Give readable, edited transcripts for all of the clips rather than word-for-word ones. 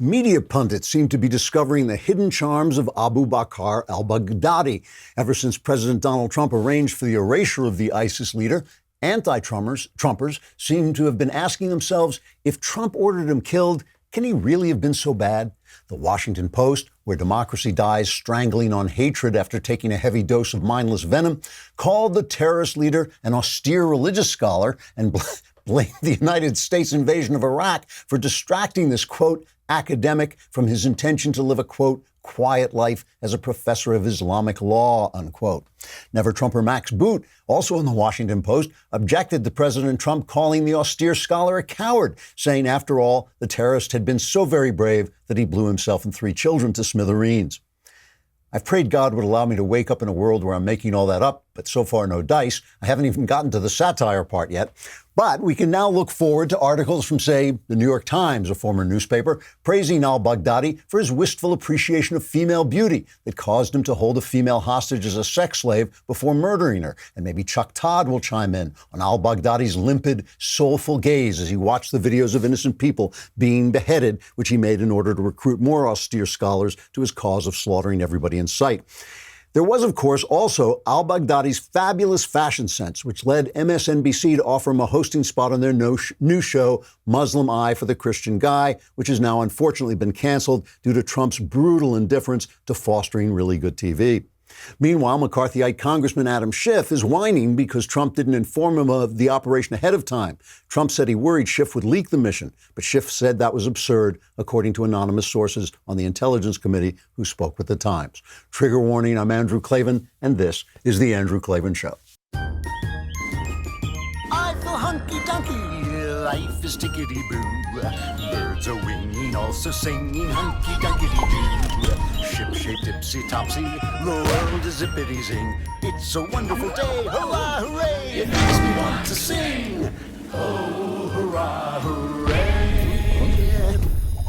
Media pundits seem to be discovering the hidden charms of Abu Bakr al-Baghdadi. Ever since President Donald Trump arranged for the erasure of the ISIS leader, anti-Trumpers seem to have been asking themselves, if Trump ordered him killed, can he really have been so bad? The Washington Post, where democracy dies strangling on hatred after taking a heavy dose of mindless venom, called the terrorist leader an austere religious scholar and blamed the United States invasion of Iraq for distracting this, quote, academic from his intention to live a, quote, quiet life as a professor of Islamic law, unquote. Never Trumper Max Boot, also in the Washington Post, objected to President Trump calling the austere scholar a coward, saying, after all, the terrorist had been so very brave that he blew himself and 3 children to smithereens. I've prayed God would allow me to wake up in a world where I'm making all that up, but so far no dice. I haven't even gotten to the satire part yet. But we can now look forward to articles from, say, the New York Times, a former newspaper, praising al-Baghdadi for his wistful appreciation of female beauty that caused him to hold a female hostage as a sex slave before murdering her. And maybe Chuck Todd will chime in on al-Baghdadi's limpid, soulful gaze as he watched the videos of innocent people being beheaded, which he made in order to recruit more austere scholars to his cause of slaughtering everybody in sight. There was, of course, also al-Baghdadi's fabulous fashion sense, which led MSNBC to offer him a hosting spot on their new show, Muslim Eye for the Christian Guy, which has now unfortunately been canceled due to Trump's brutal indifference to fostering really good TV. Meanwhile, McCarthyite Congressman Adam Schiff is whining because Trump didn't inform him of the operation ahead of time. Trump said he worried Schiff would leak the mission, but Schiff said that was absurd, according to anonymous sources on the Intelligence Committee who spoke with the Times. Trigger warning, I'm Andrew Klavan, and this is The Andrew Klavan Show. I feel hunky-dunky, life is tickety-boo. Birds are winging, also singing hunky-dunky-doo. Ship-shape, tipsy-topsy, the world is zippity-zing. It's a wonderful day, hurrah, hooray! It makes me want to sing. Oh, hurrah, hooray!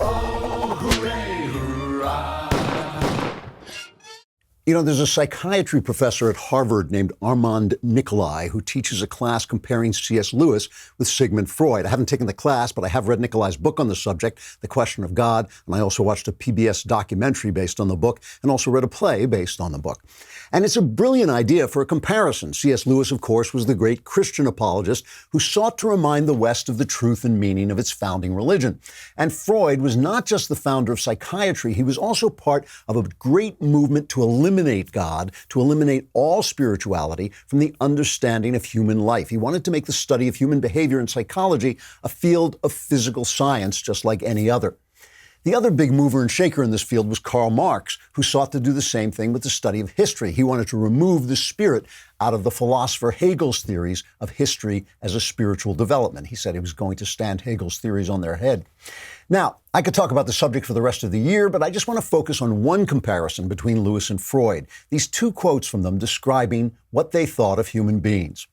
Oh, hooray, hurrah! You know, there's a psychiatry professor at Harvard named Armand Nicolai who teaches a class comparing C.S. Lewis with Sigmund Freud. I haven't taken the class, but I have read Nicolai's book on the subject, The Question of God, and I also watched a PBS documentary based on the book and also read a play based on the book. And it's a brilliant idea for a comparison. C.S. Lewis, of course, was the great Christian apologist who sought to remind the West of the truth and meaning of its founding religion. And Freud was not just the founder of psychiatry, he was also part of a great movement to eliminate God, to eliminate all spirituality from the understanding of human life. He wanted to make the study of human behavior and psychology a field of physical science, just like any other. The other big mover and shaker in this field was Karl Marx, who sought to do the same thing with the study of history. He wanted to remove the spirit out of the philosopher Hegel's theories of history as a spiritual development. He said he was going to stand Hegel's theories on their head. Now, I could talk about the subject for the rest of the year, but I just want to focus on one comparison between Lewis and Freud. These 2 quotes from them describing what they thought of human beings.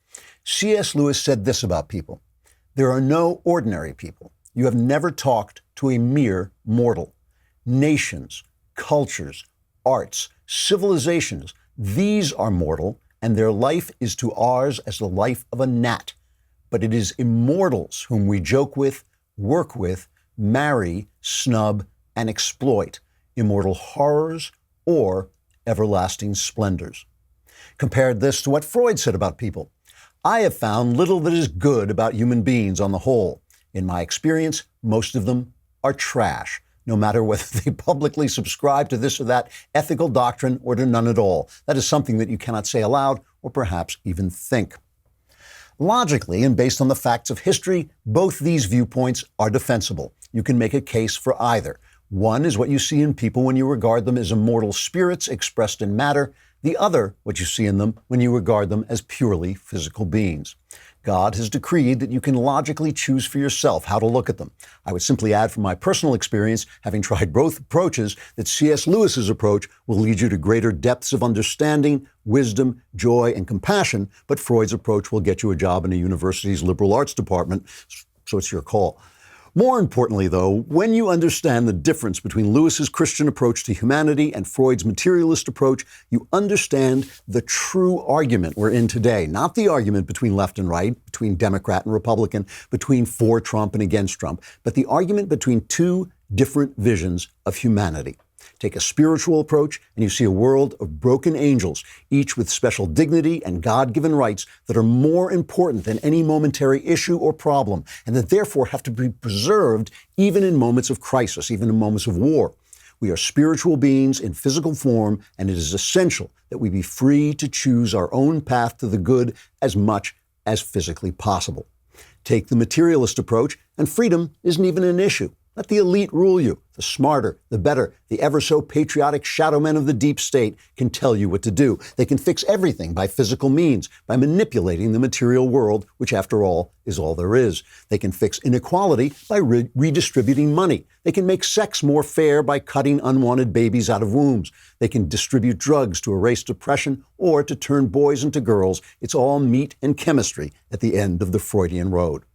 C.S. Lewis said this about people: "There are no ordinary people. You have never talked to a mere mortal. Nations, cultures, arts, civilizations, these are mortal, and their life is to ours as the life of a gnat. But it is immortals whom we joke with, work with, marry, snub, and exploit, immortal horrors or everlasting splendors." Compared this to what Freud said about people: "I have found little that is good about human beings on the whole. In my experience, most of them are trash, no matter whether they publicly subscribe to this or that ethical doctrine or to none at all. That is something that you cannot say aloud or perhaps even think." Logically, and based on the facts of history, both these viewpoints are defensible. You can make a case for either. One is what you see in people when you regard them as immortal spirits expressed in matter. The other, what you see in them when you regard them as purely physical beings. God has decreed that you can logically choose for yourself how to look at them. I would simply add from my personal experience, having tried both approaches, that C.S. Lewis's approach will lead you to greater depths of understanding, wisdom, joy, and compassion, but Freud's approach will get you a job in a university's liberal arts department, so it's your call. More importantly, though, when you understand the difference between Lewis's Christian approach to humanity and Freud's materialist approach, you understand the true argument we're in today, not the argument between left and right, between Democrat and Republican, between for Trump and against Trump, but the argument between 2 different visions of humanity. Take a spiritual approach and you see a world of broken angels, each with special dignity and God-given rights that are more important than any momentary issue or problem, and that therefore have to be preserved even in moments of crisis, even in moments of war. We are spiritual beings in physical form, and it is essential that we be free to choose our own path to the good as much as physically possible. Take the materialist approach, and freedom isn't even an issue. Let the elite rule you. The smarter, the better, the ever-so-patriotic shadow men of the deep state can tell you what to do. They can fix everything by physical means, by manipulating the material world, which, after all, is all there is. They can fix inequality by redistributing money. They can make sex more fair by cutting unwanted babies out of wombs. They can distribute drugs to erase depression or to turn boys into girls. It's all meat and chemistry at the end of the Freudian road.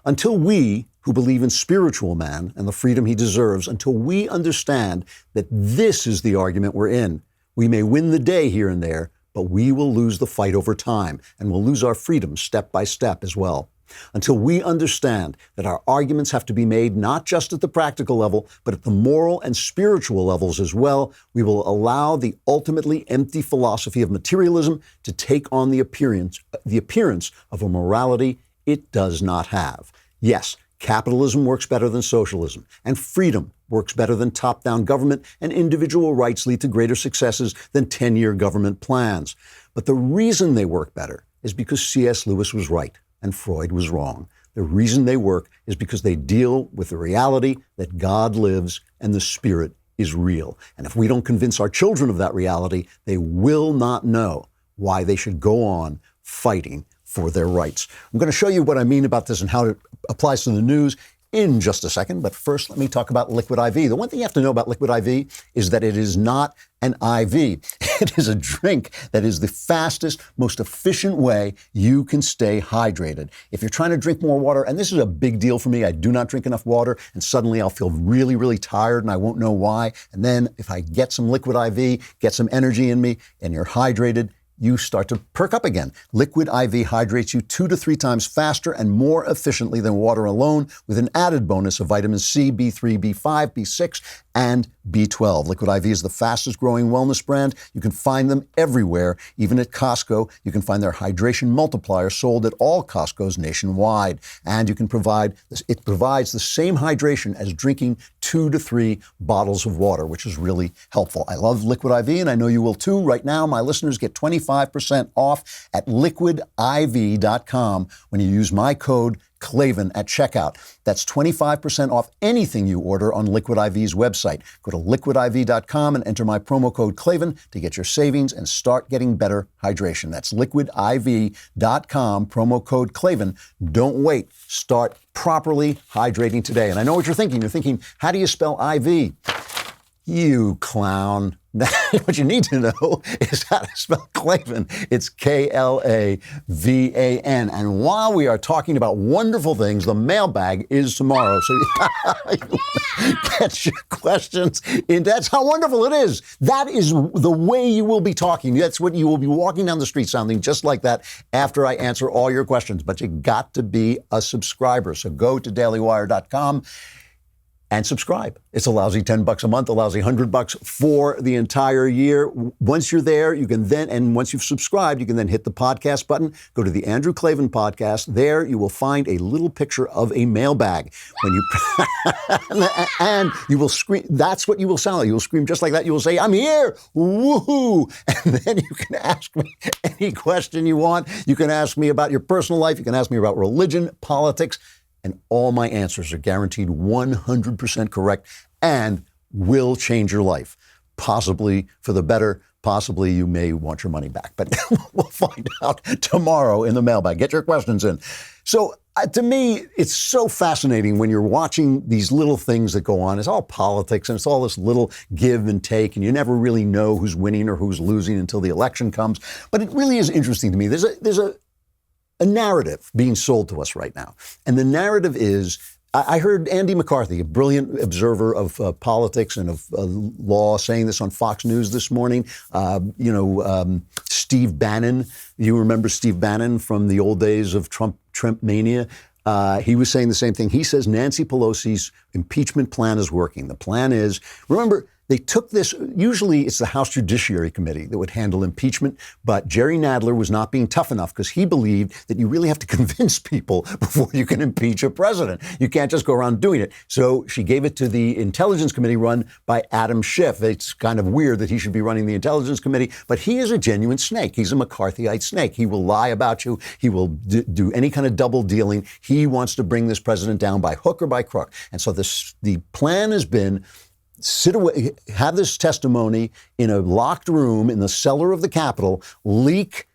Until we, who believe in spiritual man and the freedom he deserves, until we understand that this is the argument we're in, we may win the day here and there, but we will lose the fight over time, and we'll lose our freedom step by step as well. Until we understand that our arguments have to be made not just at the practical level, but at the moral and spiritual levels as well, we will allow the ultimately empty philosophy of materialism to take on the appearance of a morality it does not have. Yes, capitalism works better than socialism, and freedom works better than top-down government, and individual rights lead to greater successes than 10-year government plans. But the reason they work better is because C.S. Lewis was right and Freud was wrong. The reason they work is because they deal with the reality that God lives and the Spirit is real. And if we don't convince our children of that reality, they will not know why they should go on fighting for their rights. I'm going to show you what I mean about this and how it applies to the news in just a second. But first, let me talk about Liquid IV. The one thing you have to know about Liquid IV is that it is not an IV. It is a drink that is the fastest, most efficient way you can stay hydrated. If you're trying to drink more water, and this is a big deal for me, I do not drink enough water, and suddenly I'll feel really, really tired, and I won't know why. And then if I get some Liquid IV, get some energy in me, and you're hydrated, you start to perk up again. Liquid IV hydrates you 2 to 3 times faster and more efficiently than water alone, with an added bonus of vitamin C, B3, B5, B6, and B12. Liquid IV is the fastest growing wellness brand. You can find them everywhere, even at Costco. You can find their hydration multiplier sold at all Costcos nationwide. And it provides the same hydration as drinking 2 to 3 bottles of water, which is really helpful. I love Liquid IV, and I know you will too. Right now, my listeners get 25% off at liquidiv.com when you use my code Klavan at checkout. That's 25% off anything you order on Liquid IV's website. Go to liquidiv.com and enter my promo code Klavan to get your savings and start getting better hydration. That's liquidiv.com, promo code Klavan. Don't wait. Start properly hydrating today. And I know what you're thinking. You're thinking, how do you spell IV? You clown. What you need to know is how to spell Klavan. It's Klavan. And while we are talking about wonderful things, the mailbag is tomorrow. So get your questions in. That's how wonderful it is. That is the way you will be talking. That's what you will be walking down the street sounding just like that after I answer all your questions. But you got to be a subscriber. So go to dailywire.com and subscribe. It's a lousy $10 a month, a lousy $100 for the entire year. Once you're there, you can then, and once you've subscribed, you can then hit the podcast button, go to the Andrew Klavan podcast. There you will find a little picture of a mailbag. When you, and you will scream, that's what you will sound like. You will scream just like that. You will say, I'm here, woohoo. And then you can ask me any question you want. You can ask me about your personal life. You can ask me about religion, politics, and all my answers are guaranteed 100% correct and will change your life. Possibly for the better. Possibly you may want your money back. But we'll find out tomorrow in the mailbag. Get your questions in. So to me, it's so fascinating when you're watching these little things that go on. It's all politics and it's all this little give and take, and you never really know who's winning or who's losing until the election comes. But it really is interesting to me. There's a narrative being sold to us right now. And the narrative is, I heard Andy McCarthy, a brilliant observer of politics and of law, saying this on Fox News this morning. Steve Bannon, you remember Steve Bannon from the old days of Trump mania? He was saying the same thing. He says Nancy Pelosi's impeachment plan is working. The plan is, remember, they took this, usually it's the House Judiciary Committee that would handle impeachment, but Jerry Nadler was not being tough enough because he believed that you really have to convince people before you can impeach a president. You can't just go around doing it. So she gave it to the Intelligence Committee run by Adam Schiff. It's kind of weird that he should be running the Intelligence Committee, but he is a genuine snake. He's a McCarthyite snake. He will lie about you. He will do any kind of double dealing. He wants to bring this president down by hook or by crook. And so the plan has been sit away, have this testimony in a locked room in the cellar of the Capitol, leak,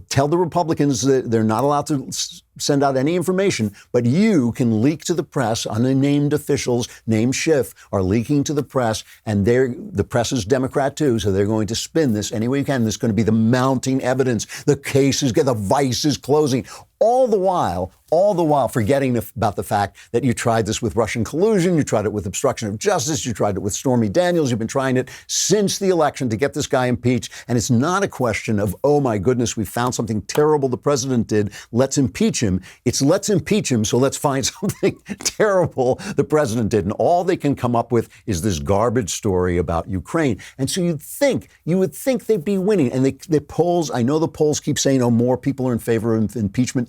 tell the Republicans that they're not allowed to send out any information, but you can leak to the press. Unnamed officials named Schiff are leaking to the press, and the press is Democrat too, so they're going to spin this any way you can. This is going to be the mounting evidence. The case is, the vice is closing. All the while forgetting about the fact that you tried this with Russian collusion, you tried it with obstruction of justice, you tried it with Stormy Daniels, you've been trying it since the election to get this guy impeached. And it's not a question of, oh my goodness, we found something terrible the president did, let's impeach him. It's let's impeach him, so let's find something terrible the president did. And all they can come up with is this garbage story about Ukraine. And so you would think they'd be winning. And the polls, I know the polls keep saying, oh, more people are in favor of impeachment.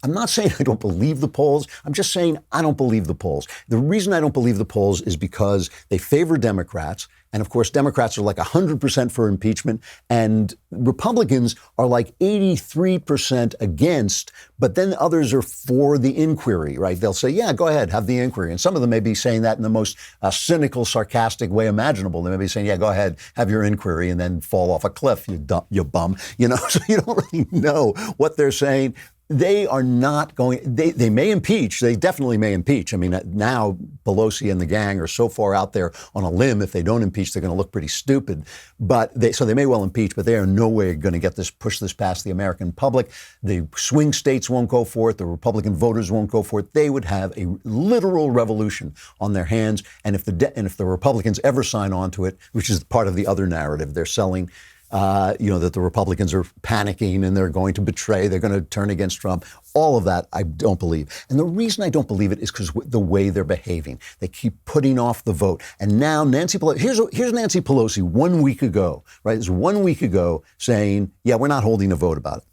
I'm not saying I don't believe the polls. I'm just saying I don't believe the polls. The reason I don't believe the polls is because they favor Democrats. And of course, Democrats are like 100% for impeachment. And Republicans are like 83% against. But then others are for the inquiry, right? They'll say, yeah, go ahead, have the inquiry. And some of them may be saying that in the most cynical, sarcastic way imaginable. They may be saying, yeah, go ahead, have your inquiry and then fall off a cliff, you bum. So you don't really know what they're saying. They are not going, they may impeach. They definitely may impeach. I mean, now Pelosi and the gang are so far out there on a limb. If they don't impeach, they're going to look pretty stupid. So they may well impeach, but they are no way going to push this past the American public. The swing states won't go for it. The Republican voters won't go for it. They would have a literal revolution on their hands. And if the Republicans ever sign on to it, which is part of the other narrative, they're selling that the Republicans are panicking and they're going to betray, they're going to turn against Trump. All of that, I don't believe. And the reason I don't believe it is because the way they're behaving. They keep putting off the vote. And now Nancy Pelosi, here's Nancy Pelosi 1 week ago, right? It's 1 week ago saying, yeah, we're not holding a vote about it.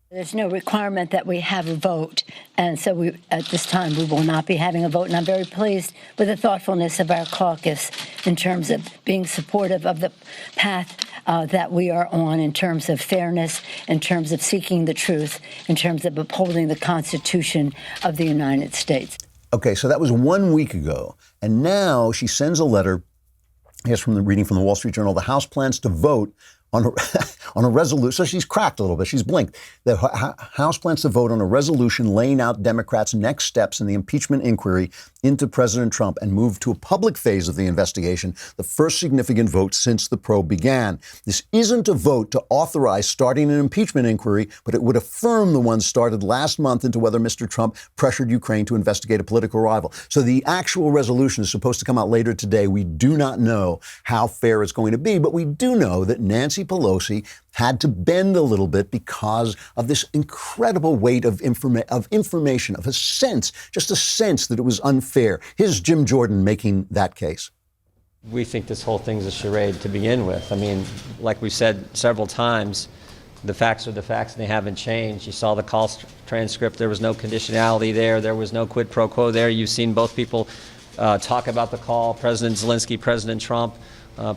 There's no requirement that we have a vote. And so at this time, we will not be having a vote. And I'm very pleased with the thoughtfulness of our caucus in terms of being supportive of the path that we are on in terms of fairness, in terms of seeking the truth, in terms of upholding the Constitution of the United States. Okay, so that was 1 week ago. And now she sends a letter, I guess reading from the Wall Street Journal, the House plans to vote on a resolution. So she's cracked a little bit. She's blinked. The House plans to vote on a resolution laying out Democrats' next steps in the impeachment inquiry into President Trump and move to a public phase of the investigation, the first significant vote since the probe began. This isn't a vote to authorize starting an impeachment inquiry, but it would affirm the one started last month into whether Mr. Trump pressured Ukraine to investigate a political rival. So the actual resolution is supposed to come out later today. We do not know how fair it's going to be, but we do know that Nancy Pelosi had to bend a little bit because of this incredible weight of information, of a sense, just a sense that it was unfair. Here's Jim Jordan making that case. We think this whole thing's a charade to begin with. I mean, like we've said several times, the facts are the facts and they haven't changed. You saw the call transcript. There was no conditionality there. There was no quid pro quo there. You've seen both people talk about the call, President Zelensky, President Trump.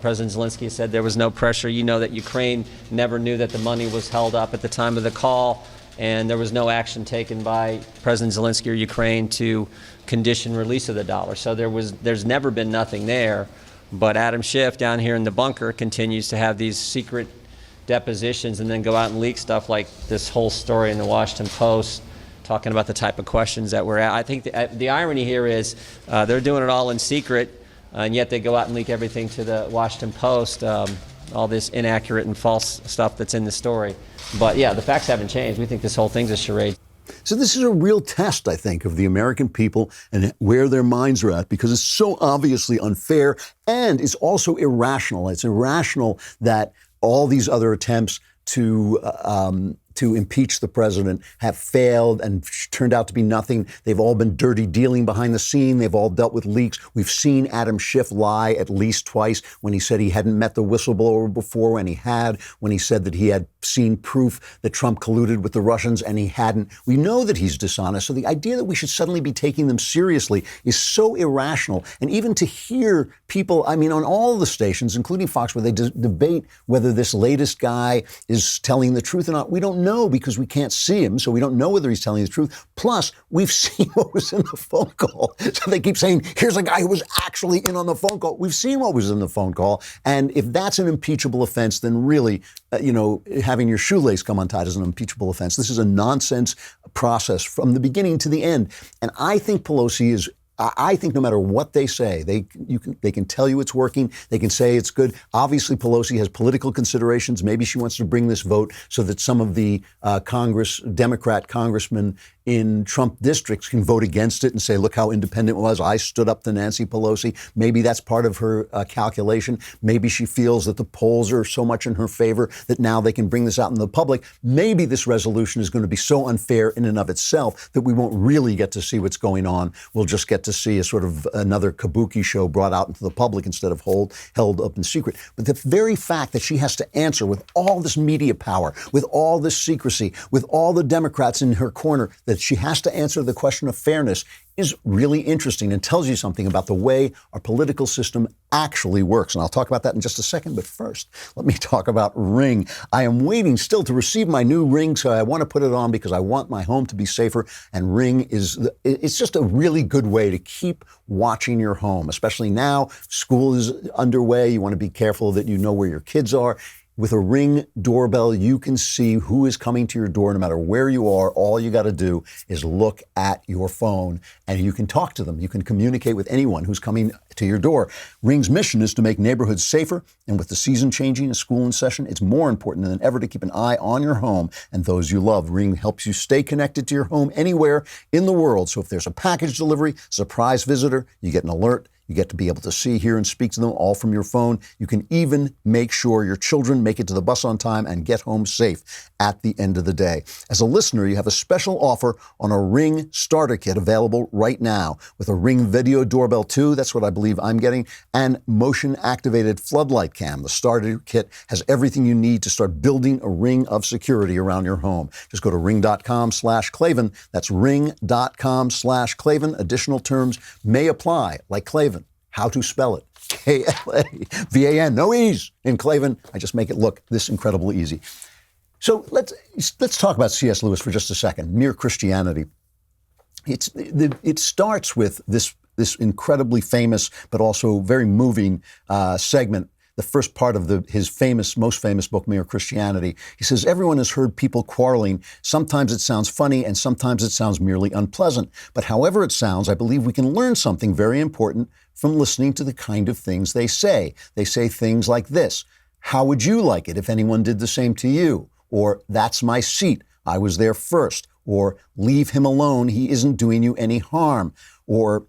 President Zelensky said there was no pressure. You know that Ukraine never knew that the money was held up at the time of the call, and there was no action taken by President Zelensky or Ukraine to condition release of the dollar. So there's never been nothing there. But Adam Schiff down here in the bunker continues to have these secret depositions and then go out and leak stuff like this whole story in the Washington Post talking about the type of questions that we're at. I think the irony here is they're doing it all in secret. And yet they go out and leak everything to the Washington Post, all this inaccurate and false stuff that's in the story. But yeah, the facts haven't changed. We think this whole thing's a charade. So this is a real test, I think, of the American people and where their minds are at, because it's so obviously unfair and it's also irrational. It's irrational that all these other attempts to to impeach the president have failed and turned out to be nothing. They've all been dirty dealing behind the scene. They've all dealt with leaks. We've seen Adam Schiff lie at least twice when he said he hadn't met the whistleblower before, and he had, when he said that he had seen proof that Trump colluded with the Russians, and he hadn't. We know that he's dishonest. So the idea that we should suddenly be taking them seriously is so irrational. And even to hear people, I mean, on all the stations, including Fox, where they debate whether this latest guy is telling the truth or not, we don't know because we can't see him, so we don't know whether he's telling the truth. Plus, we've seen what was in the phone call. So they keep saying, here's a guy who was actually in on the phone call. We've seen what was in the phone call. And if that's an impeachable offense, then really, having your shoelace come untied is an impeachable offense. This is a nonsense process from the beginning to the end. And I think Pelosi is, I think no matter what they say, they can tell you it's working. They can say it's good. Obviously, Pelosi has political considerations. Maybe she wants to bring this vote so that some of the Democrat congressmen in Trump districts can vote against it and say, look how independent it was. I stood up to Nancy Pelosi. Maybe that's part of her calculation. Maybe she feels that the polls are so much in her favor that now they can bring this out in the public. Maybe this resolution is going to be so unfair in and of itself that we won't really get to see what's going on. We'll just get to see a sort of another kabuki show brought out into the public instead of held up in secret. But the very fact that she has to answer with all this media power, with all this secrecy, with all the Democrats in her corner, that she has to answer the question of fairness is really interesting and tells you something about the way our political system actually works. And I'll talk about that in just a second. But first, let me talk about Ring. I am waiting still to receive my new Ring, so I want to put it on because I want my home to be safer. And Ring it's just a really good way to keep watching your home, especially now. School is underway. You want to be careful that you know where your kids are. With a Ring doorbell, you can see who is coming to your door no matter where you are. All you got to do is look at your phone and you can talk to them. You can communicate with anyone who's coming to your door. Ring's mission is to make neighborhoods safer. And with the season changing and school in session, it's more important than ever to keep an eye on your home and those you love. Ring helps you stay connected to your home anywhere in the world. So if there's a package delivery, surprise visitor, you get an alert. You get to be able to see, hear, and speak to them all from your phone. You can even make sure your children make it to the bus on time and get home safe at the end of the day. As a listener, you have a special offer on a Ring starter kit available right now with a Ring Video Doorbell 2, that's what I believe I'm getting, and motion-activated floodlight cam. The starter kit has everything you need to start building a ring of security around your home. Just go to ring.com/Klavan. That's ring.com/Klavan. Additional terms may apply, like Klavan. How to spell it? Klavan. No E's in Klavan. I just make it look this incredibly easy. So let's talk about C.S. Lewis for just a second. Mere Christianity. It starts with this incredibly famous but also very moving segment. The first part of his most famous book, Mere Christianity. He says, everyone has heard people quarreling. Sometimes it sounds funny and sometimes it sounds merely unpleasant. But however it sounds, I believe we can learn something very important from listening to the kind of things they say. They say things like this: how would you like it if anyone did the same to you? Or, that's my seat, I was there first. Or, leave him alone, he isn't doing you any harm. Or,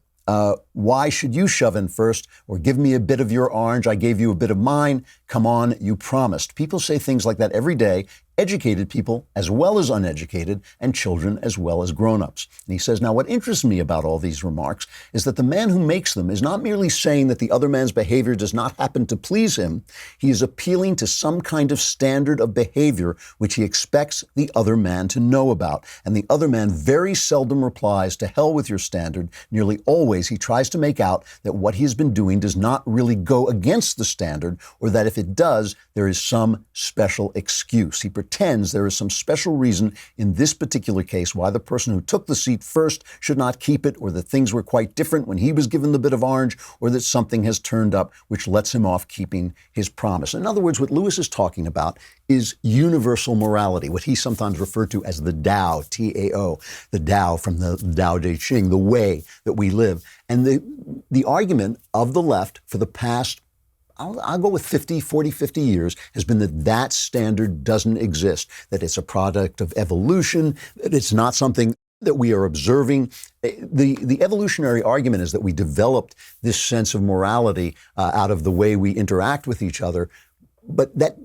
why should you shove in first? Or, give me a bit of your orange, I gave you a bit of mine. Come on, you promised. People say things like that every day. Educated people as well as uneducated, and children as well as grown-ups. And he says, now what interests me about all these remarks is that the man who makes them is not merely saying that the other man's behavior does not happen to please him. He is appealing to some kind of standard of behavior which he expects the other man to know about. And the other man very seldom replies, to hell with your standard. Nearly always he tries to make out that what he has been doing does not really go against the standard, or that if it does, there is some special excuse. He pretends there is some special reason in this particular case why the person who took the seat first should not keep it, or that things were quite different when he was given the bit of orange, or that something has turned up which lets him off keeping his promise. In other words, what Lewis is talking about is universal morality, what he sometimes referred to as the Tao, T-A-O, the Tao from the Tao Te Ching, the way that we live. And the argument of the left for the past, I'll go with 50 years, has been that standard doesn't exist, that it's a product of evolution, that it's not something that we are observing. The evolutionary argument is that we developed this sense of morality out of the way we interact with each other But that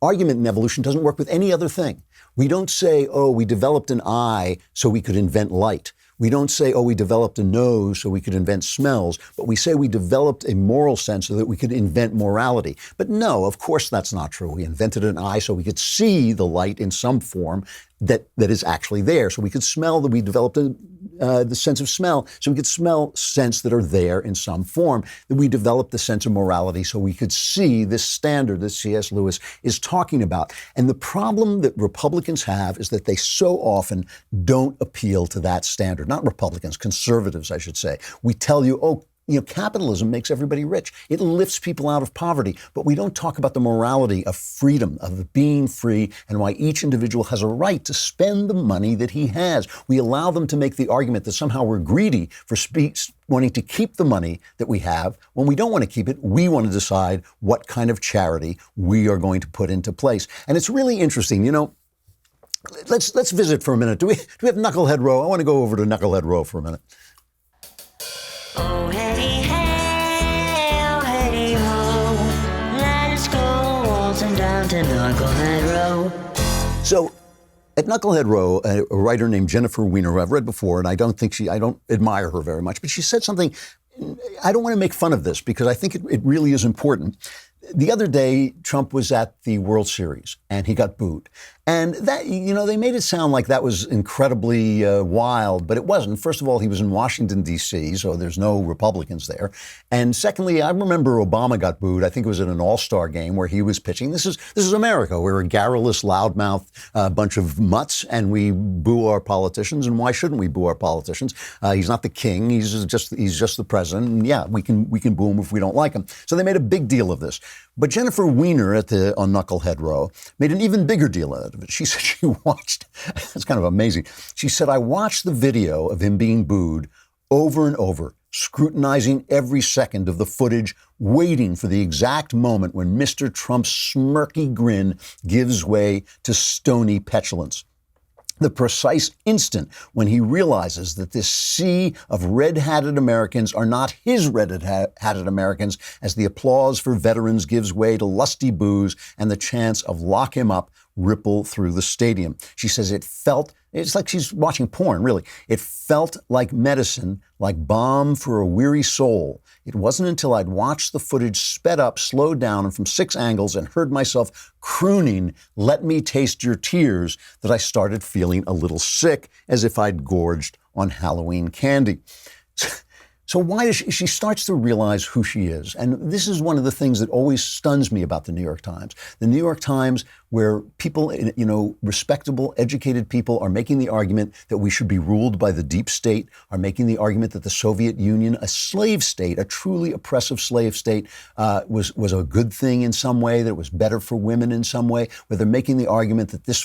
argument in evolution doesn't work with any other thing. We don't say, oh, we developed an eye so we could invent light. We don't say, oh, we developed a nose so we could invent smells, but we say we developed a moral sense so that we could invent morality. But no, of course that's not true. We invented an eye so we could see the light in some form that is actually there. So we could smell that we developed the sense of smell, so we could smell scents that are there in some form. That we developed the sense of morality so we could see this standard that C.S. Lewis is talking about. And the problem that Republicans have is that they so often don't appeal to that standard. Not Republicans, conservatives, I should say. We tell you, oh, capitalism makes everybody rich. It lifts people out of poverty. But we don't talk about the morality of freedom, of being free, and why each individual has a right to spend the money that he has. We allow them to make the argument that somehow we're greedy for wanting to keep the money that we have. When we don't want to keep it, we want to decide what kind of charity we are going to put into place. And it's really interesting. Let's visit for a minute. Do we have Knucklehead Row? I want to go over to Knucklehead Row for a minute. Oh, hey, hey, oh, hey, ho, let's go waltzing down to Knucklehead Row. So, at Knucklehead Row, a writer named Jennifer Weiner, who I've read before, and I don't admire her very much, but she said something. I don't want to make fun of this because I think it really is important. The other day, Trump was at the World Series and he got booed. And that, they made it sound like that was incredibly wild, but it wasn't. First of all, he was in Washington, D.C., so there's no Republicans there. And secondly, I remember Obama got booed. I think it was at an all-star game where he was pitching. This is America. We're a garrulous, loudmouth bunch of mutts, and we boo our politicians. And why shouldn't we boo our politicians? He's not the king. He's just the president. And yeah, we can boo him if we don't like him. So they made a big deal of this. But Jennifer Weiner on Knucklehead Row made an even bigger deal out of it. She said she watched, it's kind of amazing. She said, I watched the video of him being booed over and over, scrutinizing every second of the footage, waiting for the exact moment when Mr. Trump's smirky grin gives way to stony petulance. The precise instant when he realizes that this sea of red-hatted Americans are not his red-hatted Americans, as the applause for veterans gives way to lusty boos and the chants of lock him up ripple through the stadium. She says it's like she's watching porn, really. It felt like medicine, like balm for a weary soul. It wasn't until I'd watched the footage sped up, slowed down, and from 6 angles and heard myself crooning, "Let me taste your tears," that I started feeling a little sick, as if I'd gorged on Halloween candy. So why does she starts to realize who she is? And this is one of the things that always stuns me about the New York Times. The New York Times, where people, respectable, educated people are making the argument that we should be ruled by the deep state, are making the argument that the Soviet Union, a slave state, a truly oppressive slave state, was a good thing in some way, that it was better for women in some way, where they're making the argument that this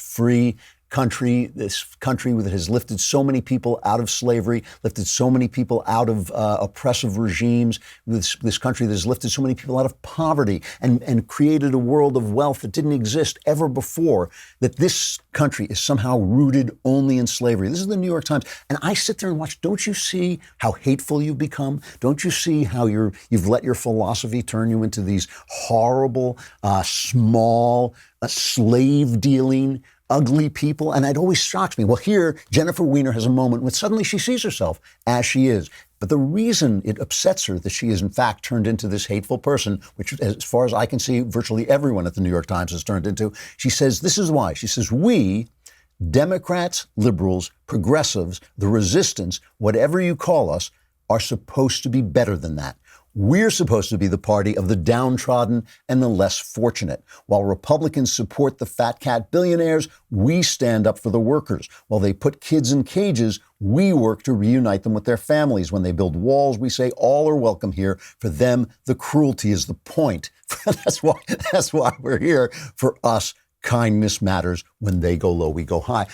country that has lifted so many people out of slavery, lifted so many people out of oppressive regimes, this country that has lifted so many people out of poverty and created a world of wealth that didn't exist ever before, that this country is somehow rooted only in slavery. This is the New York Times. And I sit there and watch. Don't you see how hateful you've become? Don't you see how you've let your philosophy turn you into these horrible, small, slave-dealing, ugly people? And it always shocks me. Well, here, Jennifer Weiner has a moment when suddenly she sees herself as she is. But the reason it upsets her that she is, in fact, turned into this hateful person, which, as far as I can see, virtually everyone at the New York Times has turned into, she says this is why. She says, we, Democrats, liberals, progressives, the resistance, whatever you call us, are supposed to be better than that. We're supposed to be the party of the downtrodden and the less fortunate. While Republicans support the fat cat billionaires, we stand up for the workers. While they put kids in cages, we work to reunite them with their families. When they build walls, we say all are welcome here. For them, the cruelty is the point. That's why we're here. For us, kindness matters. When they go low, we go high.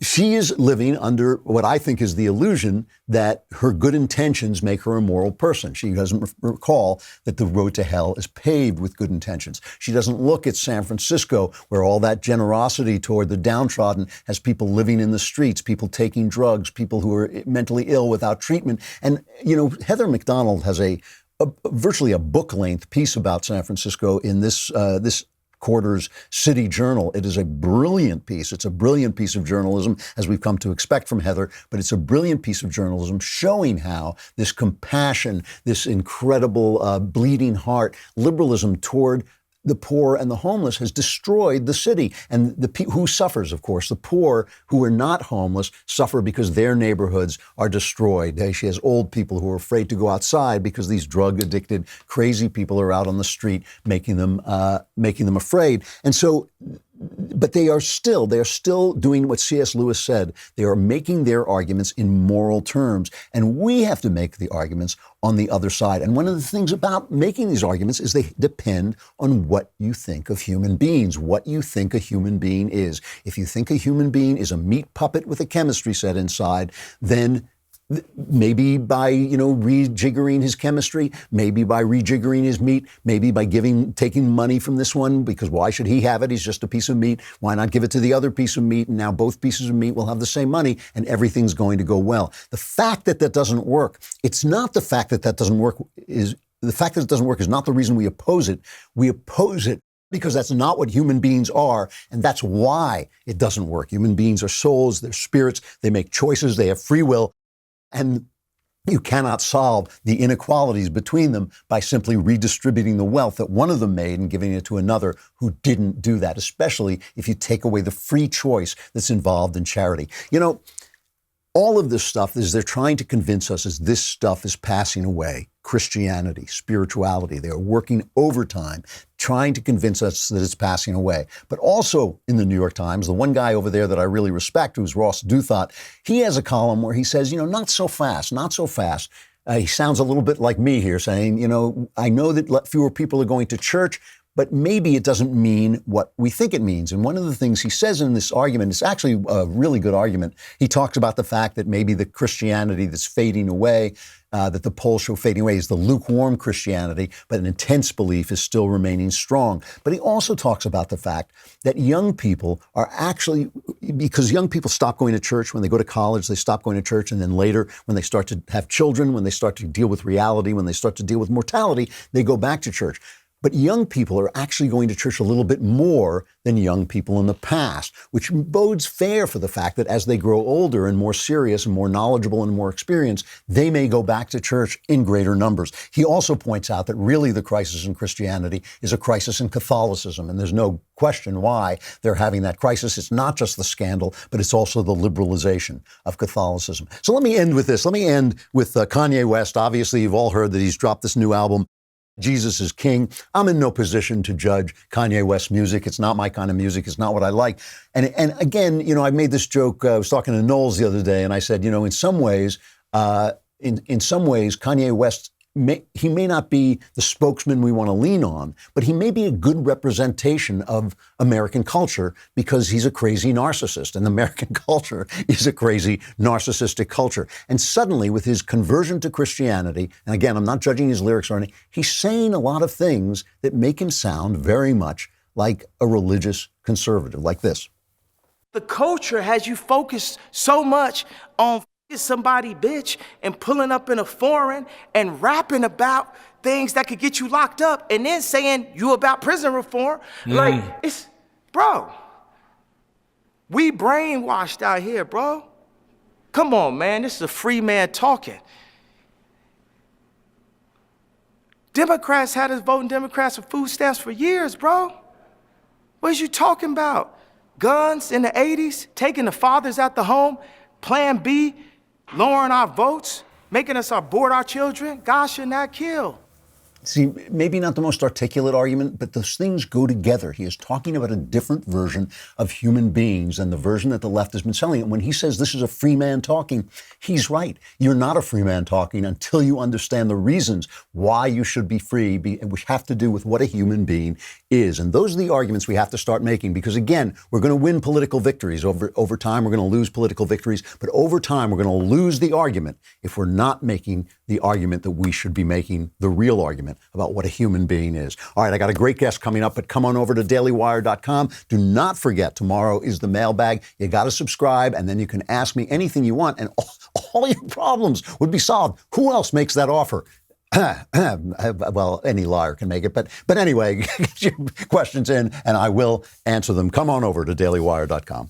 She is living under what I think is the illusion that her good intentions make her a moral person. She doesn't recall that the road to hell is paved with good intentions. She doesn't look at San Francisco, where all that generosity toward the downtrodden has people living in the streets, people taking drugs, people who are mentally ill without treatment. And, Heather McDonald has a virtually a book-length piece about San Francisco in this quarter's City Journal. It is a brilliant piece. It's a brilliant piece of journalism, as we've come to expect from Heather, but it's a brilliant piece of journalism showing how this compassion, this incredible bleeding heart, liberalism toward the poor and the homeless has destroyed the city. And who suffers, of course? The poor who are not homeless suffer because their neighborhoods are destroyed. She has old people who are afraid to go outside because these drug-addicted, crazy people are out on the street making them afraid. And so, but they are still doing what C.S. Lewis said. They are making their arguments in moral terms. And we have to make the arguments on the other side. And one of the things about making these arguments is they depend on what you think of human beings, what you think a human being is. If you think a human being is a meat puppet with a chemistry set inside, then maybe by, rejiggering his chemistry, maybe by rejiggering his meat, maybe by taking money from this one, because why should he have it? He's just a piece of meat. Why not give it to the other piece of meat? And now both pieces of meat will have the same money and everything's going to go well. The fact that that doesn't work, it's not the fact that that doesn't work is not the reason we oppose it. We oppose it because that's not what human beings are, and that's why it doesn't work. Human beings are souls, they're spirits, they make choices, they have free will. And you cannot solve the inequalities between them by simply redistributing the wealth that one of them made and giving it to another who didn't do that, especially if you take away the free choice that's involved in charity. All of this stuff is they're trying to convince us as this stuff is passing away. Christianity, spirituality, they are working overtime trying to convince us that it's passing away. But also in the New York Times, the one guy over there that I really respect, who's Ross Douthat, he has a column where he says, not so fast, not so fast. He sounds a little bit like me here saying, I know that fewer people are going to church, but maybe it doesn't mean what we think it means. And one of the things he says in this argument, it's actually a really good argument. He talks about the fact that maybe the Christianity that's fading away, that the polls show fading away, is the lukewarm Christianity, but an intense belief is still remaining strong. But he also talks about the fact that young people are actually, because young people stop going to church when they go to college, they stop going to church, and then later when they start to have children, when they start to deal with reality, when they start to deal with mortality, they go back to church. But young people are actually going to church a little bit more than young people in the past, which bodes fair for the fact that as they grow older and more serious and more knowledgeable and more experienced, they may go back to church in greater numbers. He also points out that really the crisis in Christianity is a crisis in Catholicism, and there's no question why they're having that crisis. It's not just the scandal, but it's also the liberalization of Catholicism. So let me end with this. Let me end with Kanye West. Obviously, you've all heard that he's dropped this new album, Jesus is King. I'm in no position to judge Kanye West's music. It's not my kind of music. It's not what I like. And again, I made this joke. I was talking to Knowles the other day, and I said, in some ways, Kanye West, he may not be the spokesman we want to lean on, but he may be a good representation of American culture because he's a crazy narcissist, and American culture is a crazy narcissistic culture. And suddenly, with his conversion to Christianity, and again, I'm not judging his lyrics or anything, he's saying a lot of things that make him sound very much like a religious conservative, like this. The culture has you focused so much on somebody bitch and pulling up in a foreign and rapping about things that could get you locked up and then saying you about prison reform. Like, we brainwashed out here, bro. Come on, man, this is a free man talking. Democrats had us voting Democrats for food stamps for years, bro. What is you talking about? Guns in the 80s, taking the fathers out the home, Plan B, lowering our votes, making us abort our children. God should not kill. See, maybe not the most articulate argument, but those things go together. He is talking about a different version of human beings than the version that the left has been selling. And when he says this is a free man talking, he's right. You're not a free man talking until you understand the reasons why you should be free, which have to do with what a human being is. And those are the arguments we have to start making, because again, we're going to win political victories. Over time, we're going to lose political victories, but over time, we're going to lose the argument if we're not making the argument that we should be making, the real argument about what a human being is. All right, I got a great guest coming up, but come on over to dailywire.com. Do not forget, tomorrow is the mailbag. You got to subscribe, and then you can ask me anything you want, and all your problems would be solved. Who else makes that offer? Well, any liar can make it. But anyway, get your questions in, and I will answer them. Come on over to dailywire.com.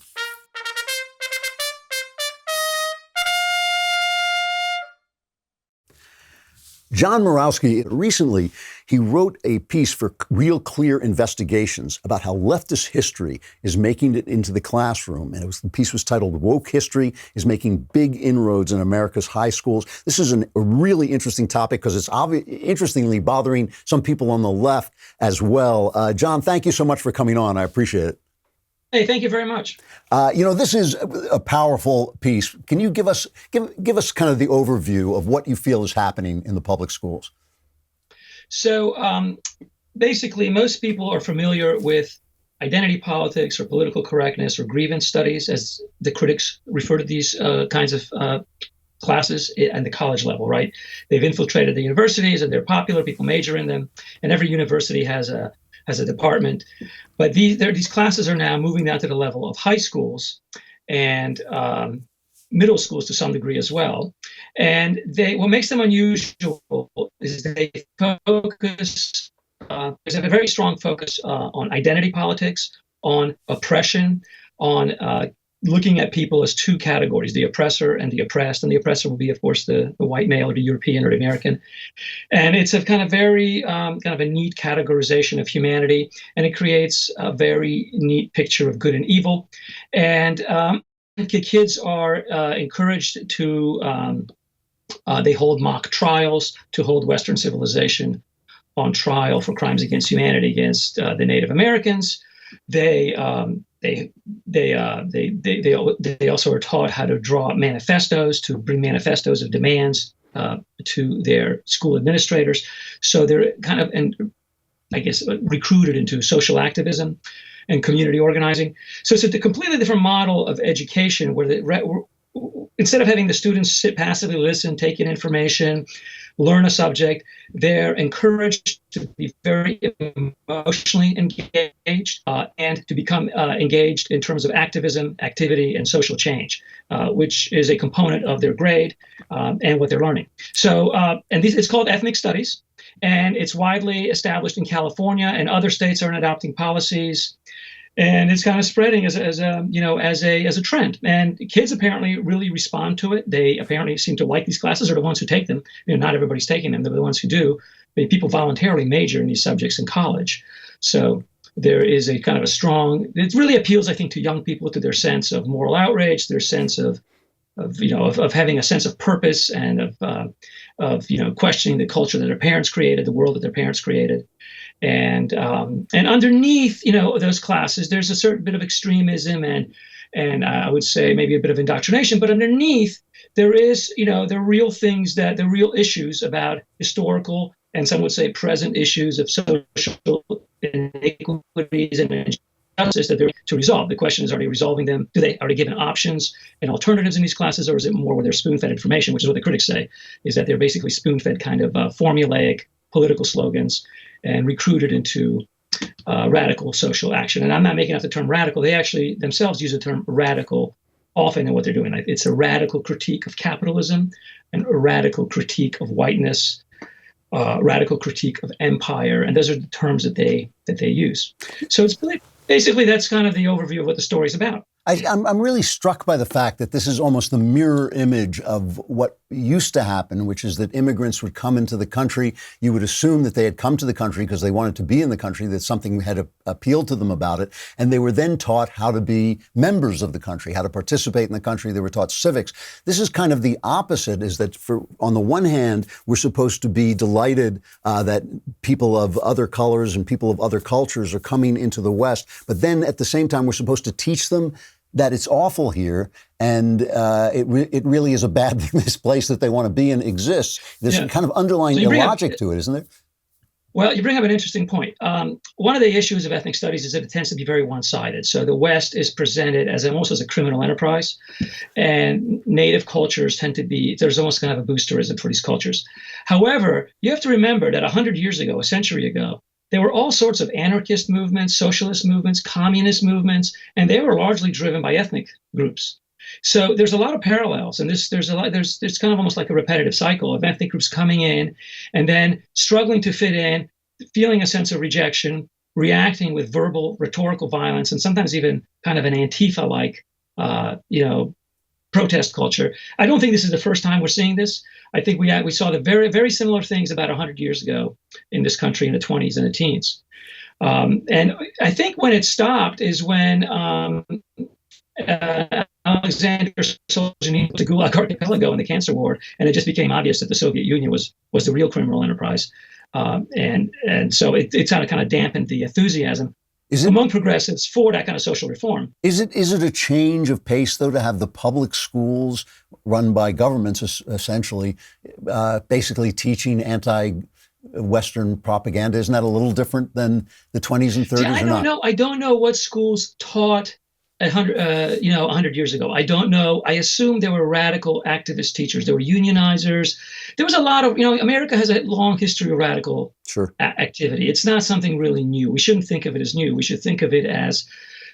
John Murawski, recently, he wrote a piece for Real Clear Investigations about how leftist history is making it into the classroom. And the piece was titled Woke History is Making Big Inroads in America's High Schools. This is a really interesting topic because it's interestingly bothering some people on the left as well. John, thank you so much for coming on. I appreciate it. Hey, thank you very much. This is a powerful piece. Can you give us kind of the overview of what you feel is happening in the public schools? So basically, most people are familiar with identity politics or political correctness or grievance studies, as the critics refer to these kinds of classes at the college level, right? They've infiltrated the universities and they're popular. People major in them, and every university has a department. But these classes are now moving down to the level of high schools and middle schools to some degree as well. And what makes them unusual is they focus, there's a very strong focus on identity politics, on oppression, on looking at people as two categories, the oppressor and the oppressed. And the oppressor will be, of course, the white male or the European or the American. And it's a kind of very kind of a neat categorization of humanity. And it creates a very neat picture of good and evil. And kids are encouraged to, they hold mock trials to hold Western civilization on trial for crimes against humanity against the Native Americans. They also are taught how to draw manifestos, to bring manifestos of demands to their school administrators. So they're kind of, recruited into social activism and community organizing. So it's a completely different model of education where instead of having the students sit passively, listen, take in information, learn a subject, they're encouraged to be very emotionally engaged and to become engaged in terms of activism, activity, and social change, which is a component of their grade and what they're learning. So, it's called ethnic studies, and it's widely established in California, and other states are adopting policies. And it's kind of spreading as a trend. And kids apparently really respond to it. They apparently seem to like these classes, or the ones who take them. Not everybody's taking them. They're the ones who do. People voluntarily major in these subjects in college. So there is a kind of a strong, it really appeals, I think, to young people, to their sense of moral outrage, their sense of having a sense of purpose and of questioning the culture that their parents created, the world that their parents created. And underneath, those classes, there's a certain bit of extremism and I would say maybe a bit of indoctrination. But underneath, there is, the real things the real issues about historical and some would say present issues of social inequities and injustice that they're to resolve. The question is, are they resolving them? Are they given options and alternatives in these classes, or is it more where they're spoon-fed information, which is what the critics say, is that they're basically spoon-fed kind of formulaic political slogans and recruited into radical social action. And I'm not making up the term radical. They actually themselves use the term radical often in what they're doing. It's a radical critique of capitalism, and a radical critique of whiteness, radical critique of empire. And those are the terms that they use. So it's basically that's kind of the overview of what the story's about. I'm really struck by the fact that this is almost the mirror image of what used to happen, which is that immigrants would come into the country. You would assume that they had come to the country because they wanted to be in the country, that something had appealed to them about it. And they were then taught how to be members of the country, how to participate in the country. They were taught civics. This is kind of the opposite, is that on the one hand, we're supposed to be delighted that people of other colors and people of other cultures are coming into the West. But then at the same time, we're supposed to teach them that it's awful here, and it really is a bad thing. This place that they want to be in exists. There's some kind of underlying illogic to it, isn't there? Well, you bring up an interesting point. One of the issues of ethnic studies is that it tends to be very one-sided. So the West is presented almost as a criminal enterprise, and native cultures tend to be, there's almost kind of a boosterism for these cultures. However, you have to remember that 100 years ago, a century ago, there were all sorts of anarchist movements, socialist movements, communist movements, and they were largely driven by ethnic groups. So there's a lot of parallels, and there's kind of almost like a repetitive cycle of ethnic groups coming in and then struggling to fit in, feeling a sense of rejection, reacting with verbal, rhetorical violence, and sometimes even kind of an Antifa-like, protest culture. I don't think this is the first time we're seeing this. I think we saw the very, very similar things about 100 years ago in this country in the 20s and the teens. And I think when it stopped is when Alexander Solzhenitsyn to Gulag Archipelago in the cancer ward, and it just became obvious that the Soviet Union was the real criminal enterprise. And so it kind of dampened the enthusiasm among progressives for that kind of social reform. Is it a change of pace, though, to have the public schools run by governments essentially basically teaching anti-Western propaganda? Isn't that a little different than the 20s and 30s? See, I don't know what schools taught 100 years ago. I don't know. I assume there were radical activist teachers. There were unionizers. There was a lot of, America has a long history of radical activity. It's not something really new. We shouldn't think of it as new. We should think of it as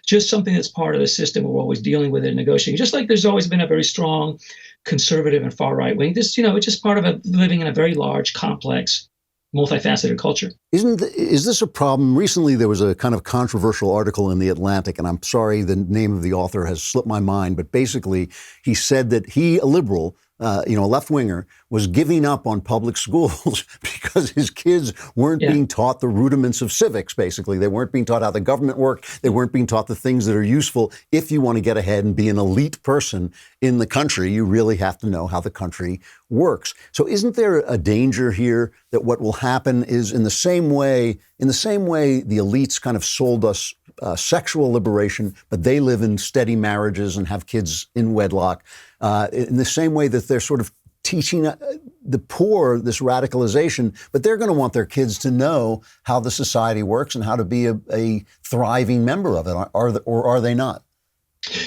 just something that's part of the system. We're always dealing with it and negotiating. Just like there's always been a very strong conservative and far right wing. This, it's just part of living in a very large, complex, multifaceted culture. Is this a problem? Recently, there was a kind of controversial article in The Atlantic, and I'm sorry, the name of the author has slipped my mind, but basically he said that he, a liberal, a left-winger, was giving up on public schools because his kids weren't being taught the rudiments of civics, basically. They weren't being taught how the government worked. They weren't being taught the things that are useful. If you want to get ahead and be an elite person in the country, you really have to know how the country works. So isn't there a danger here that what will happen is in the same way the elites kind of sold us sexual liberation, but they live in steady marriages and have kids in wedlock, in the same way that they're sort of teaching the poor this radicalization, but they're going to want their kids to know how the society works and how to be a thriving member of it, or are they not?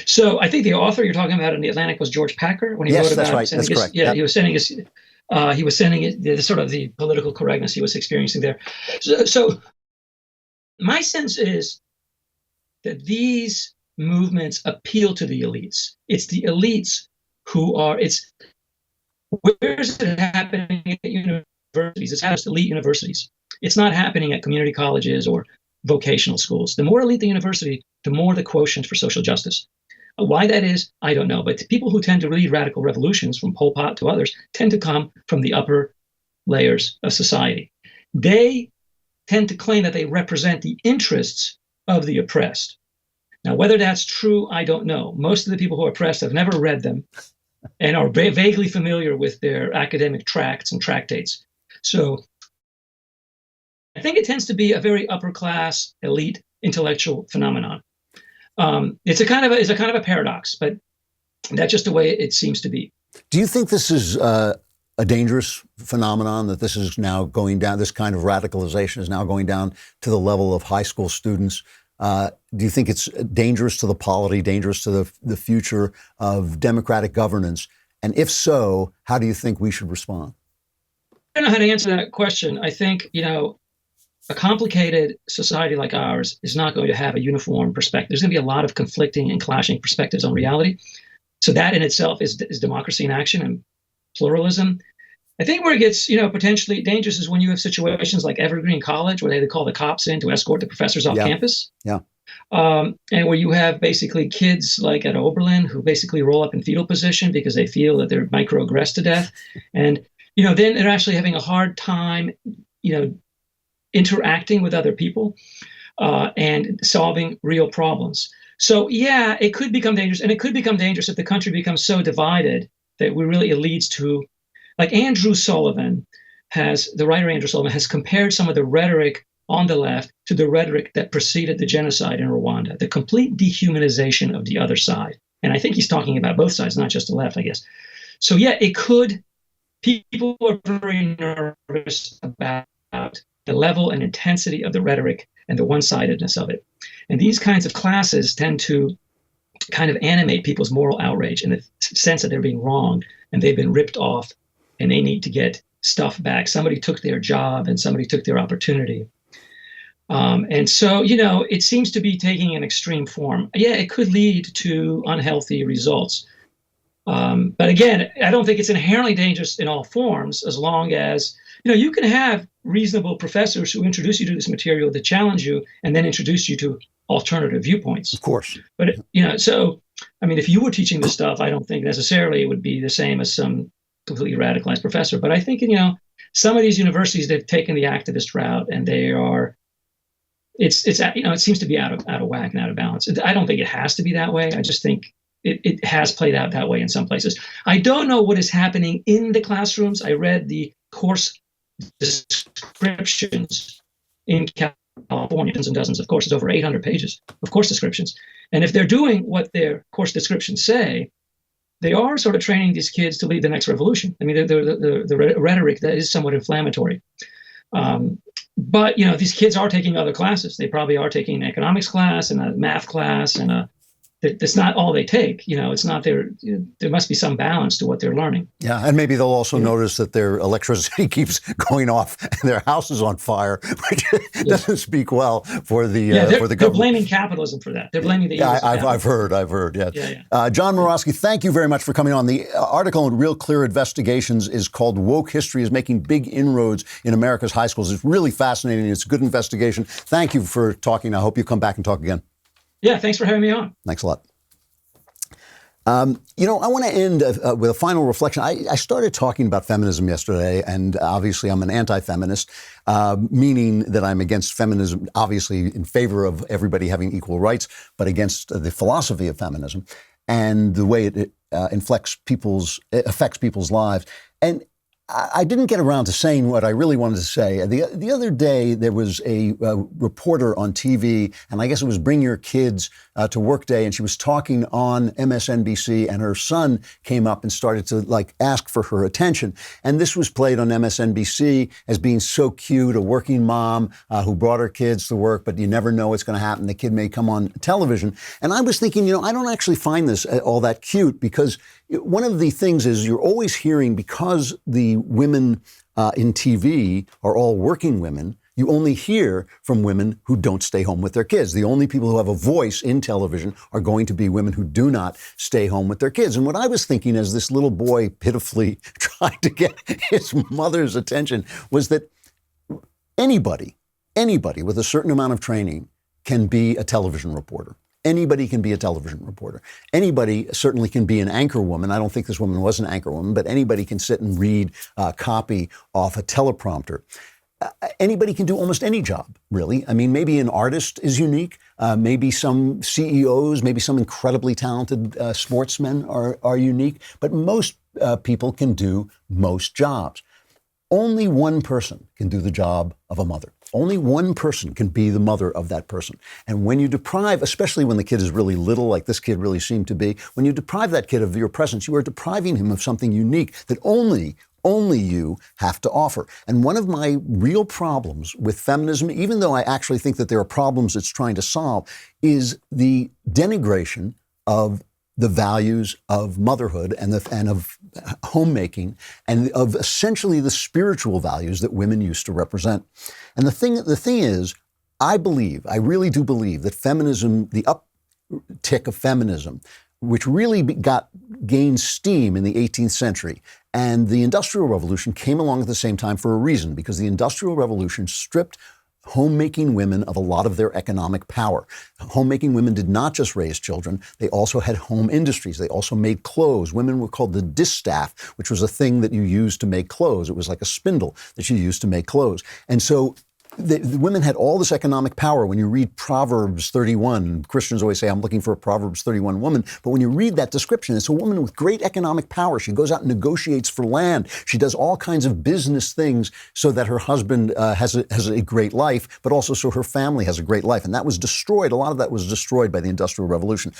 So I think the author you're talking about in The Atlantic was George Packer when he wrote about that's correct. Yeah, he was sending it the sort of the political correctness he was experiencing there. So my sense is that these movements appeal to the elites. It's the elites who are, where is it happening at universities? It's happening at elite universities. It's not happening at community colleges or vocational schools. The more elite the university, the more the quotient for social justice. Why that is, I don't know. But people who tend to lead radical revolutions, from Pol Pot to others, tend to come from the upper layers of society. They tend to claim that they represent the interests of the oppressed. Now, whether that's true, I don't know. Most of the people who are oppressed have never read them and are vaguely familiar with their academic tracts and tractates. So I think it tends to be a very upper class, elite, intellectual phenomenon. It's a kind of a paradox, but that's just the way it seems to be. Do you think this is a dangerous phenomenon, that this is now going down, this kind of radicalization is now going down to the level of high school students? Do you think it's dangerous to the polity, dangerous to the future of democratic governance? And if so, how do you think we should respond? I don't know how to answer that question. I think, a complicated society like ours is not going to have a uniform perspective. There's going to be a lot of conflicting and clashing perspectives on reality. So that in itself is democracy in action and pluralism. I think where it gets, potentially dangerous is when you have situations like Evergreen College, where they call the cops in to escort the professors off campus. Yeah. And where you have basically kids like at Oberlin who basically roll up in fetal position because they feel that they're microaggressed to death. And, then they're actually having a hard time, interacting with other people and solving real problems. So, yeah, it could become dangerous. And it could become dangerous if the country becomes so divided that it leads to, like the writer Andrew Sullivan has compared some of the rhetoric on the left to the rhetoric that preceded the genocide in Rwanda, the complete dehumanization of the other side. And I think he's talking about both sides, not just the left, I guess. So, yeah, people are very nervous about the level and intensity of the rhetoric and the one-sidedness of it. And these kinds of classes tend to kind of animate people's moral outrage in the sense that they're being wronged and they've been ripped off and they need to get stuff back. Somebody took their job and somebody took their opportunity. And so, it seems to be taking an extreme form. Yeah, it could lead to unhealthy results. But again, I don't think it's inherently dangerous in all forms, as long as, you can have reasonable professors who introduce you to this material, that challenge you, and then introduce you to alternative viewpoints. Of course. But, so, I mean, if you were teaching this stuff, I don't think necessarily it would be the same as some completely radicalized professor. But I think, some of these universities, they've taken the activist route, and they are, it seems to be out of whack and out of balance. I don't think it has to be that way. I just think it has played out that way in some places. I don't know what is happening in the classrooms. I read the course descriptions in California, dozens and dozens of courses, over 800 pages of course descriptions. And if they're doing what their course descriptions say, they are sort of training these kids to lead the next revolution. I mean, the rhetoric that is somewhat inflammatory. But, these kids are taking other classes. They probably are taking an economics class and a math class, and that's not all they take. It's not there must be some balance to what they're learning. Yeah, and maybe they'll also notice that their electricity keeps going off and their house is on fire, which doesn't speak well for the for the government. They're blaming capitalism for that. They're blaming the evils of capitalism. I've heard. Yes. Yeah. John Murawski, thank you very much for coming on. The article in Real Clear Investigations is called "Woke History is Making Big Inroads in America's High Schools." It's really fascinating. It's a good investigation. Thank you for talking. I hope you come back and talk again. Yeah, thanks for having me on. Thanks a lot. I want to end with a final reflection. I started talking about feminism yesterday, and obviously I'm an anti-feminist, meaning that I'm against feminism, obviously in favor of everybody having equal rights, but against the philosophy of feminism and the way it affects people's lives. And I didn't get around to saying what I really wanted to say. The other day, there was a reporter on TV, and I guess it was Bring Your Kids to Work Day, and she was talking on MSNBC, and her son came up and started to ask for her attention. And this was played on MSNBC as being so cute, a working mom who brought her kids to work, but you never know what's going to happen. The kid may come on television. And I was thinking, I don't actually find this all that cute, because one of the things is you're always hearing, because the women in TV are all working women, you only hear from women who don't stay home with their kids. The only people who have a voice in television are going to be women who do not stay home with their kids. And what I was thinking as this little boy pitifully tried to get his mother's attention was that anybody with a certain amount of training can be a television reporter. Anybody can be a television reporter. Anybody certainly can be an anchor woman. I don't think this woman was an anchor woman, but anybody can sit and read copy off a teleprompter. Anybody can do almost any job, really. I mean, maybe an artist is unique. Maybe some CEOs, maybe some incredibly talented sportsmen are unique. But most people can do most jobs. Only one person can do the job of a mother. Only one person can be the mother of that person. And when you deprive, especially when the kid is really little, like this kid really seemed to be, when you deprive that kid of your presence, you are depriving him of something unique that only you have to offer. And one of my real problems with feminism, even though I actually think that there are problems it's trying to solve, is the denigration of the values of motherhood and of homemaking and of essentially the spiritual values that women used to represent. And the thing is, I really do believe that feminism, the uptick of feminism, which really gained steam in the 18th century, and the Industrial Revolution came along at the same time for a reason, because the Industrial Revolution stripped homemaking women of a lot of their economic power. Homemaking women did not just raise children. They also had home industries. They also made clothes. Women were called the distaff, which was a thing that you used to make clothes. It was like a spindle that you used to make clothes. And so the women had all this economic power. When you read Proverbs 31, Christians always say, I'm looking for a Proverbs 31 woman. But when you read that description, it's a woman with great economic power. She goes out and negotiates for land. She does all kinds of business things so that her husband has a great life, but also so her family has a great life. And that was destroyed. A lot of that was destroyed by the Industrial Revolution.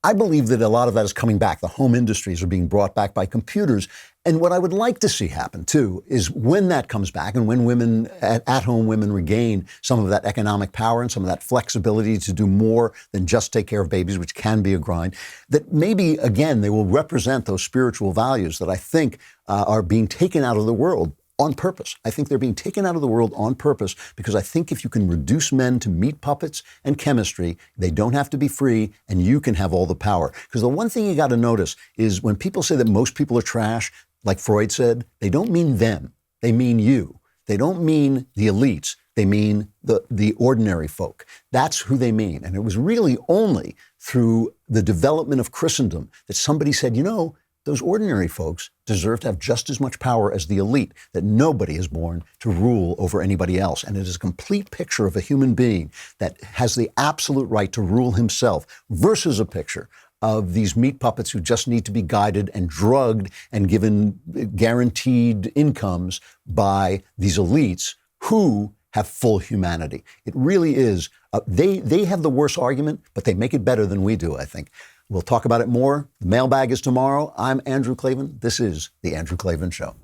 I believe that a lot of that is coming back. The home industries are being brought back by computers. And what I would like to see happen, too, is when that comes back and when women, at-home women, regain some of that economic power and some of that flexibility to do more than just take care of babies, which can be a grind, that maybe, again, they will represent those spiritual values that I think are being taken out of the world on purpose. I think they're being taken out of the world on purpose because I think if you can reduce men to meat puppets and chemistry, they don't have to be free and you can have all the power. Because the one thing you got to notice is when people say that most people are trash, like Freud said, they don't mean them. They mean you. They don't mean the elites. They mean the ordinary folk. That's who they mean. And it was really only through the development of Christendom that somebody said, you know, those ordinary folks deserve to have just as much power as the elite, that nobody is born to rule over anybody else. And it is a complete picture of a human being that has the absolute right to rule himself versus a picture of these meat puppets who just need to be guided and drugged and given guaranteed incomes by these elites who have full humanity. It really is. They have the worst argument, but they make it better than we do, I think. We'll talk about it more. The mailbag is tomorrow. I'm Andrew Klavan. This is The Andrew Klavan Show.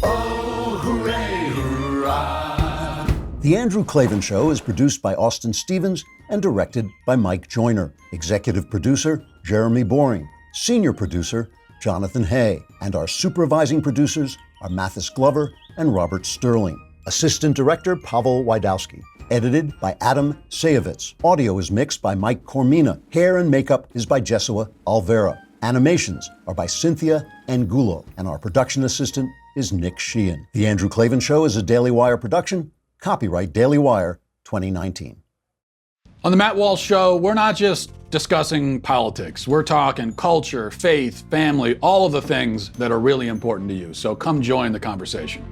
Oh, hooray, hurrah. The Andrew Klavan Show is produced by Austin Stevens and directed by Mike Joyner. Executive producer, Jeremy Boring. Senior producer, Jonathan Hay. And our supervising producers are Mathis Glover and Robert Sterling. Assistant director, Pavel Wydowski. Edited by Adam Sayevitz. Audio is mixed by Mike Cormina. Hair and makeup is by Jesua Alvera. Animations are by Cynthia Angulo. And our production assistant is Nick Sheehan. The Andrew Klavan Show is a Daily Wire production. Copyright Daily Wire 2019. On the Matt Walsh Show, we're not just discussing politics. We're talking culture, faith, family, all of the things that are really important to you. So come join the conversation.